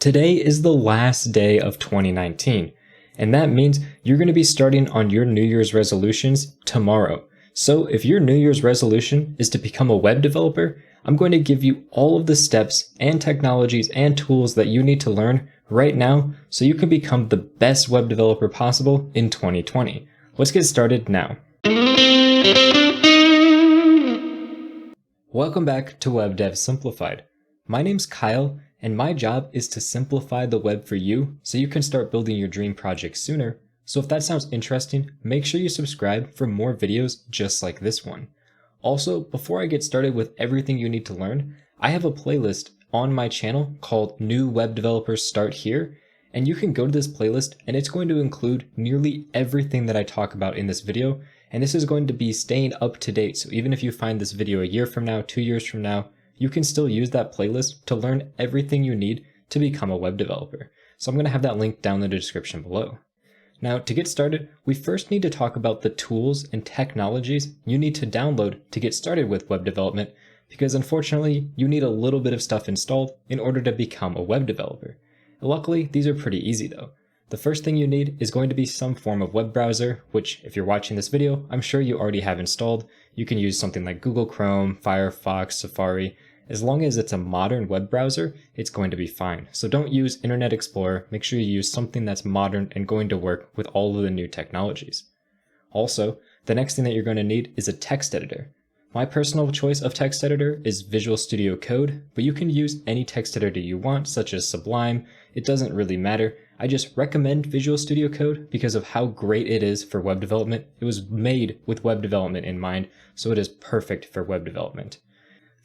Today is the last day of 2019, and that means you're going to be starting on your New Year's resolutions tomorrow. So if your New Year's resolution is to become a web developer, I'm going to give you all of the steps and technologies and tools that you need to learn right now so you can become the best web developer possible in 2020. Let's get started now. Welcome back to Web Dev Simplified. My name's Kyle, and my job is to simplify the web for you so you can start building your dream project sooner. So if that sounds interesting, make sure you subscribe for more videos just like this one. Also, before I get started with everything you need to learn, I have a playlist on my channel called New Web Developers Start Here, and you can go to this playlist and it's going to include nearly everything that I talk about in this video, and this is going to be staying up to date. So even if you find this video a year from now, 2 years from now, you can still use that playlist to learn everything you need to become a web developer. So I'm going to have that link down in the description below. Now, to get started, we first need to talk about the tools and technologies you need to download to get started with web development, because unfortunately, you need a little bit of stuff installed in order to become a web developer. Luckily, these are pretty easy though. The first thing you need is going to be some form of web browser, which if you're watching this video, I'm sure you already have installed. You can use something like Google Chrome, Firefox, Safari. As long as it's a modern web browser, it's going to be fine. So don't use Internet Explorer. Make sure you use something that's modern and going to work with all of the new technologies. Also, the next thing that you're going to need is a text editor. My personal choice of text editor is Visual Studio Code, but you can use any text editor you want, such as Sublime. It doesn't really matter. I just recommend Visual Studio Code because of how great it is for web development. It was made with web development in mind, so it is perfect for web development.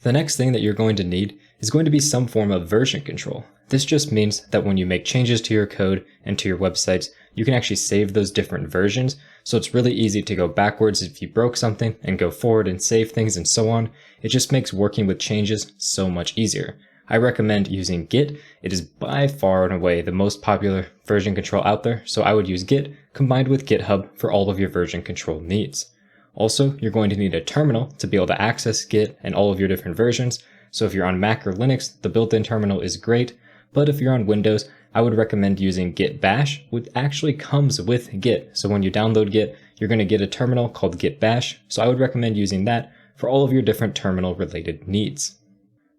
The next thing that you're going to need is going to be some form of version control. This just means that when you make changes to your code and to your websites, you can actually save those different versions. So it's really easy to go backwards if you broke something and go forward and save things and so on. It just makes working with changes so much easier. I recommend using Git. It is by far and away the most popular version control out there. So I would use Git combined with GitHub for all of your version control needs. Also, you're going to need a terminal to be able to access Git and all of your different versions. So if you're on Mac or Linux, the built-in terminal is great. But if you're on Windows, I would recommend using Git Bash, which actually comes with Git. So when you download Git, you're going to get a terminal called Git Bash. So I would recommend using that for all of your different terminal related needs.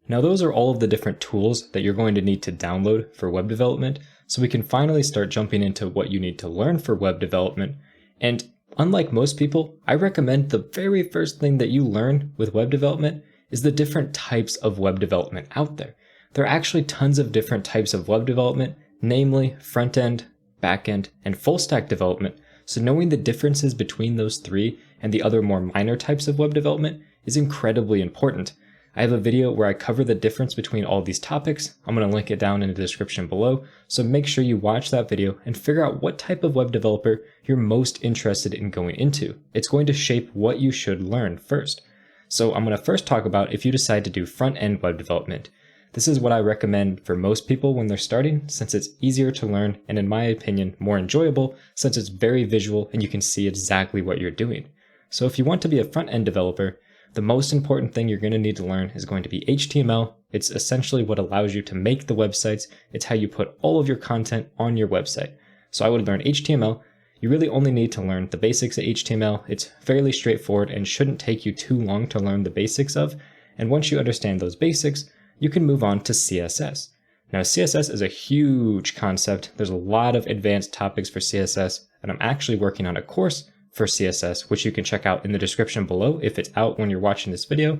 Now those are all of the different tools that you're going to need to download for web development. So we can finally start jumping into what you need to learn for web development. And unlike most people, I recommend the very first thing that you learn with web development is the different types of web development out there. There are actually tons of different types of web development, namely front-end, back-end, and full-stack development. So knowing the differences between those three and the other more minor types of web development is incredibly important. I have a video where I cover the difference between all these topics. I'm going to link it down in the description below. So make sure you watch that video and figure out what type of web developer you're most interested in going into. It's going to shape what you should learn first. So I'm going to first talk about if you decide to do front-end web development. This is what I recommend for most people when they're starting, since it's easier to learn and in my opinion, more enjoyable since it's very visual and you can see exactly what you're doing. So if you want to be a front-end developer, the most important thing you're going to need to learn is going to be HTML. It's essentially what allows you to make the websites. It's how you put all of your content on your website. So I would learn HTML. You really only need to learn the basics of HTML. It's fairly straightforward and shouldn't take you too long to learn the basics of. And once you understand those basics, you can move on to CSS. Now CSS is a huge concept. There's a lot of advanced topics for CSS, and I'm actually working on a course for CSS, which you can check out in the description below if it's out when you're watching this video.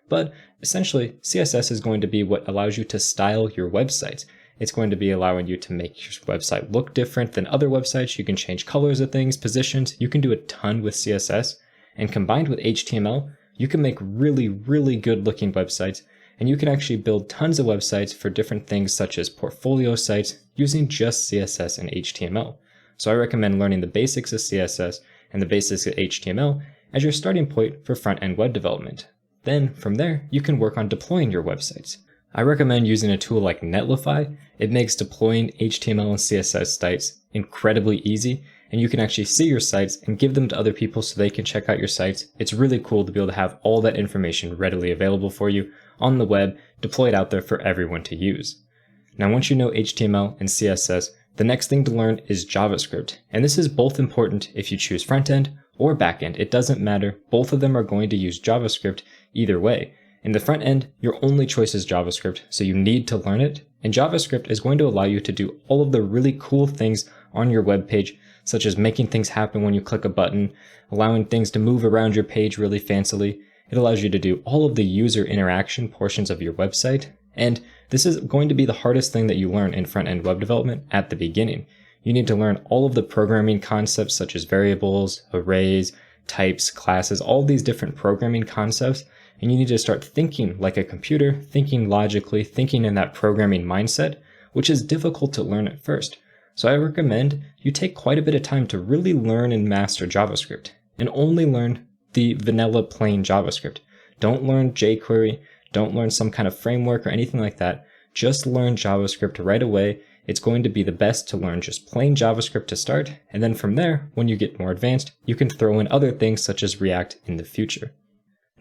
But essentially, CSS is going to be what allows you to style your websites. It's going to be allowing you to make your website look different than other websites. You can change colors of things, positions. You can do a ton with CSS. And combined with HTML, you can make really, really good looking websites. And you can actually build tons of websites for different things such as portfolio sites using just CSS and HTML. So I recommend learning the basics of CSS and the basics of HTML as your starting point for front-end web development. Then from there, you can work on deploying your websites. I recommend using a tool like Netlify. It makes deploying HTML and CSS sites incredibly easy, and you can actually see your sites and give them to other people so they can check out your sites. It's really cool to be able to have all that information readily available for you on the web, deployed out there for everyone to use. Now, once you know HTML and CSS, the next thing to learn is JavaScript. And this is both important if you choose front-end or back-end. It doesn't matter. Both of them are going to use JavaScript either way. In the front end, your only choice is JavaScript, so you need to learn it. And JavaScript is going to allow you to do all of the really cool things on your web page, such as making things happen when you click a button, allowing things to move around your page really fancily. It allows you to do all of the user interaction portions of your website. And this is going to be the hardest thing that you learn in front-end web development at the beginning. You need to learn all of the programming concepts such as variables, arrays, types, classes, all these different programming concepts. And you need to start thinking like a computer, thinking logically, thinking in that programming mindset, which is difficult to learn at first. So I recommend you take quite a bit of time to really learn and master JavaScript, and only learn the vanilla plain JavaScript. Don't learn jQuery, don't learn some kind of framework or anything like that. Just learn JavaScript right away. It's going to be the best to learn just plain JavaScript to start, and then from there, when you get more advanced, you can throw in other things such as React in the future.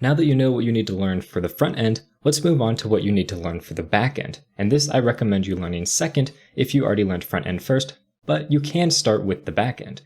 Now that you know what you need to learn for the front end, let's move on to what you need to learn for the back end. And this I recommend you learning second if you already learned front end first, but you can start with the back end.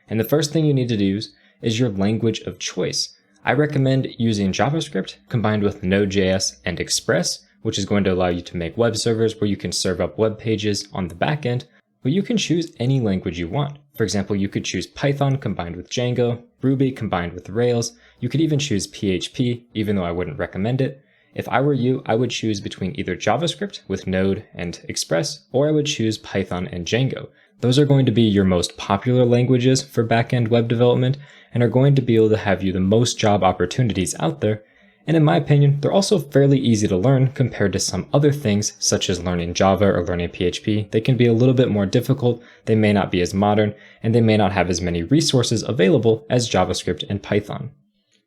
And the first thing you need to use is your language of choice. I recommend using JavaScript combined with Node.js and Express, which is going to allow you to make web servers where you can serve up web pages on the back end, but you can choose any language you want. For example, you could choose Python combined with Django, Ruby combined with Rails. You could even choose PHP, even though I wouldn't recommend it. If I were you, I would choose between either JavaScript with Node and Express, or I would choose Python and Django. Those are going to be your most popular languages for back-end web development and are going to be able to have you the most job opportunities out there. And in my opinion, they're also fairly easy to learn compared to some other things, such as learning Java or learning PHP. They can be a little bit more difficult, they may not be as modern, and they may not have as many resources available as JavaScript and Python.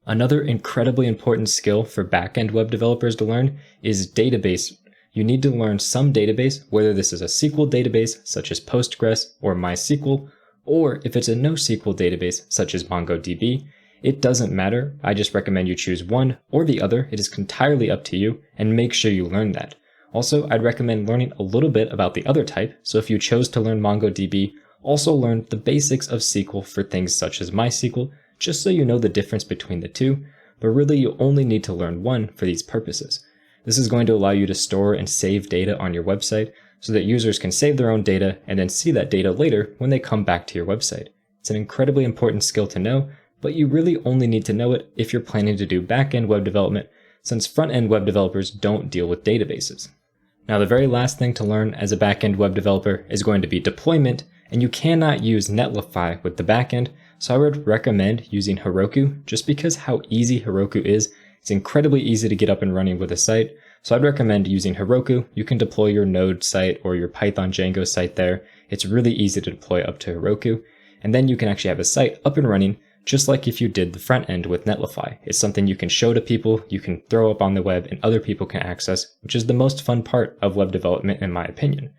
Another incredibly important skill for back-end web developers to learn is database. You need to learn some database, whether this is a SQL database, such as Postgres or MySQL, or if it's a NoSQL database, such as MongoDB. It doesn't matter. I just recommend you choose one or the other. It is entirely up to you, and make sure you learn that. Also, I'd recommend learning a little bit about the other type. So if you chose to learn MongoDB, also learn the basics of SQL for things such as MySQL, just so you know the difference between the two. But really, you only need to learn one for these purposes. This is going to allow you to store and save data on your website so that users can save their own data and then see that data later when they come back to your website. It's an incredibly important skill to know, but you really only need to know it if you're planning to do back-end web development, since front-end web developers don't deal with databases. Now, the very last thing to learn as a back-end web developer is going to be deployment, and you cannot use Netlify with the back-end, so I would recommend using Heroku just because how easy Heroku is. It's incredibly easy to get up and running with a site, so I'd recommend using Heroku. You can deploy your Node site or your Python Django site there. It's really easy to deploy up to Heroku, and then you can actually have a site up and running just like if you did the front end with Netlify. It's something you can show to people, you can throw up on the web, and other people can access, which is the most fun part of web development in my opinion.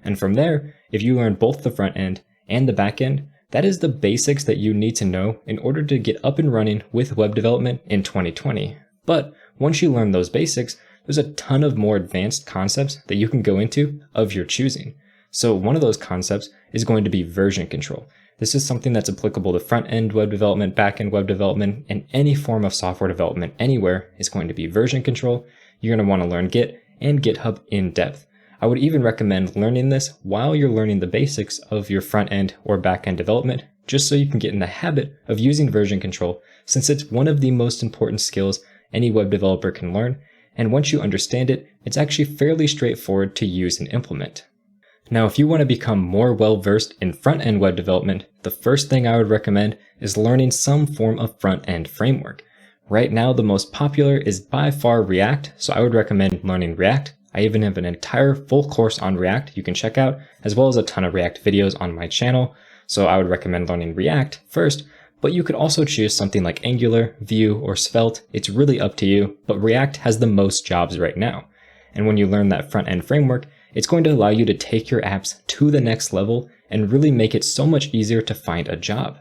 And from there, if you learn both the front end and the back end, that is the basics that you need to know in order to get up and running with web development in 2020. But once you learn those basics, there's a ton of more advanced concepts that you can go into of your choosing. So one of those concepts is going to be version control. This is something that's applicable to front-end web development, back-end web development, and any form of software development anywhere is going to be version control. You're going to want to learn Git and GitHub in depth. I would even recommend learning this while you're learning the basics of your front-end or back-end development, just so you can get in the habit of using version control, since it's one of the most important skills any web developer can learn, and once you understand it, it's actually fairly straightforward to use and implement. Now, if you want to become more well-versed in front-end web development, the first thing I would recommend is learning some form of front-end framework. Right now, the most popular is by far React, so I would recommend learning React. I even have an entire full course on React you can check out, as well as a ton of React videos on my channel, so I would recommend learning React first, but you could also choose something like Angular, Vue, or Svelte. It's really up to you, but React has the most jobs right now. And when you learn that front-end framework, it's going to allow you to take your apps to the next level and really make it so much easier to find a job.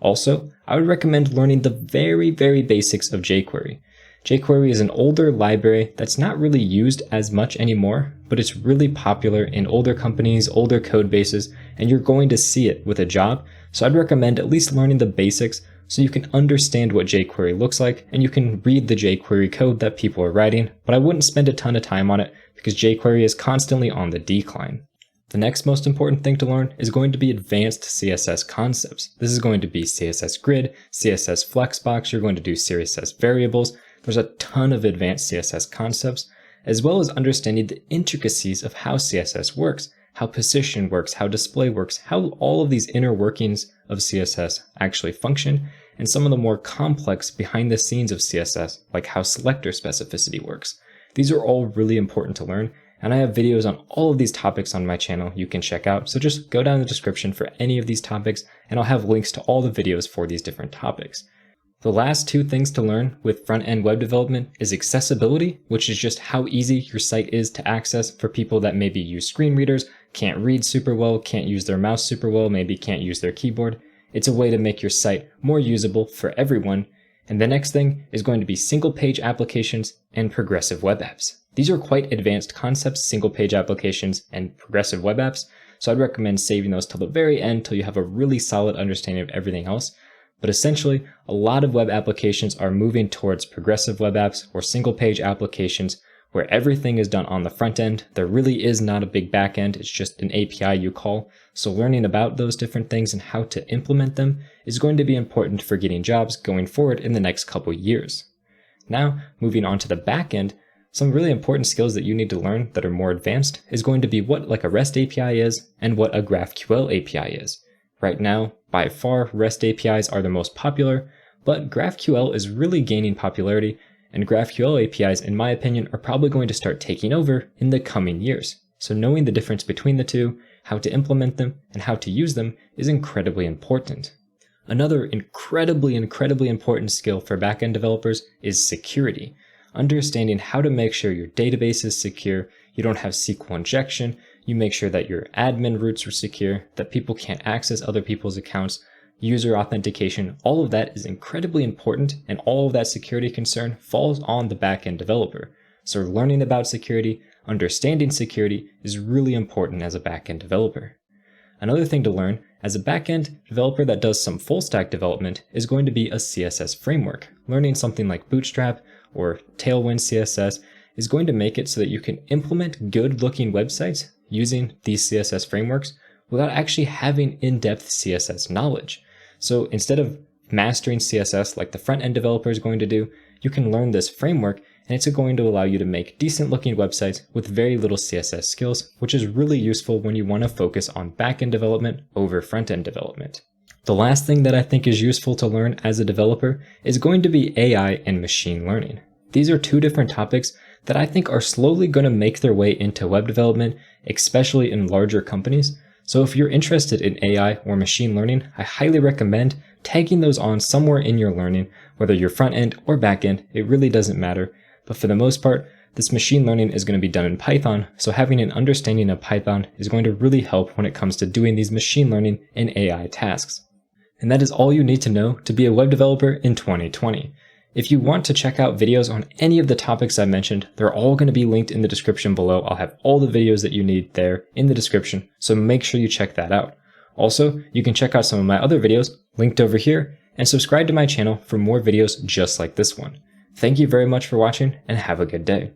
Also, I would recommend learning the very, very basics of jQuery. jQuery is an older library that's not really used as much anymore, but it's really popular in older companies, older code bases, and you're going to see it with a job. So I'd recommend at least learning the basics so you can understand what jQuery looks like and you can read the jQuery code that people are writing, but I wouldn't spend a ton of time on it because jQuery is constantly on the decline. The next most important thing to learn is going to be advanced CSS concepts. This is going to be CSS grid, CSS flexbox, you're going to do CSS variables. There's a ton of advanced CSS concepts, as well as understanding the intricacies of how CSS works, how position works, how display works, how all of these inner workings of CSS actually function, and some of the more complex behind the scenes of CSS, like how selector specificity works. These are all really important to learn, and I have videos on all of these topics on my channel you can check out, so just go down in the description for any of these topics, and I'll have links to all the videos for these different topics. The last two things to learn with front-end web development is accessibility, which is just how easy your site is to access for people that maybe use screen readers, can't read super well, can't use their mouse super well, maybe can't use their keyboard. It's a way to make your site more usable for everyone. And the next thing is going to be single-page applications and progressive web apps. These are quite advanced concepts, single-page applications and progressive web apps, so I'd recommend saving those till the very end till you have a really solid understanding of everything else. But essentially, a lot of web applications are moving towards progressive web apps or single-page applications where everything is done on the front end. There really is not a big back end, it's just an API you call. So learning about those different things and how to implement them is going to be important for getting jobs going forward in the next couple years. Now, moving on to the back end, some really important skills that you need to learn that are more advanced is going to be what like a REST API is and what a GraphQL API is. Right now, by far, REST APIs are the most popular, but GraphQL is really gaining popularity, and GraphQL APIs, in my opinion, are probably going to start taking over in the coming years. So knowing the difference between the two, how to implement them, and how to use them is incredibly important. Another incredibly important skill for backend developers is security. Understanding how to make sure your database is secure, you don't have SQL injection, you make sure that your admin roots are secure, that people can't access other people's accounts, user authentication, all of that is incredibly important, and all of that security concern falls on the backend developer. So learning about security, understanding security is really important as a backend developer. Another thing to learn as a backend developer that does some full stack development is going to be a CSS framework. Learning something like Bootstrap or Tailwind CSS is going to make it so that you can implement good looking websites using these CSS frameworks without actually having in-depth CSS knowledge. So instead of mastering CSS like the front-end developer is going to do, you can learn this framework and it's going to allow you to make decent looking websites with very little CSS skills, which is really useful when you want to focus on back-end development over front-end development. The last thing that I think is useful to learn as a developer is going to be AI and machine learning. These are two different topics that I think are slowly going to make their way into web development, especially in larger companies. So if you're interested in AI or machine learning, I highly recommend tagging those on somewhere in your learning, whether you're front end or back end, it really doesn't matter. But for the most part, this machine learning is going to be done in Python, so having an understanding of Python is going to really help when it comes to doing these machine learning and AI tasks. And that is all you need to know to be a web developer in 2020. If you want to check out videos on any of the topics I mentioned, they're all going to be linked in the description below. I'll have all the videos that you need there in the description, so make sure you check that out. Also, you can check out some of my other videos linked over here and subscribe to my channel for more videos just like this one. Thank you very much for watching and have a good day.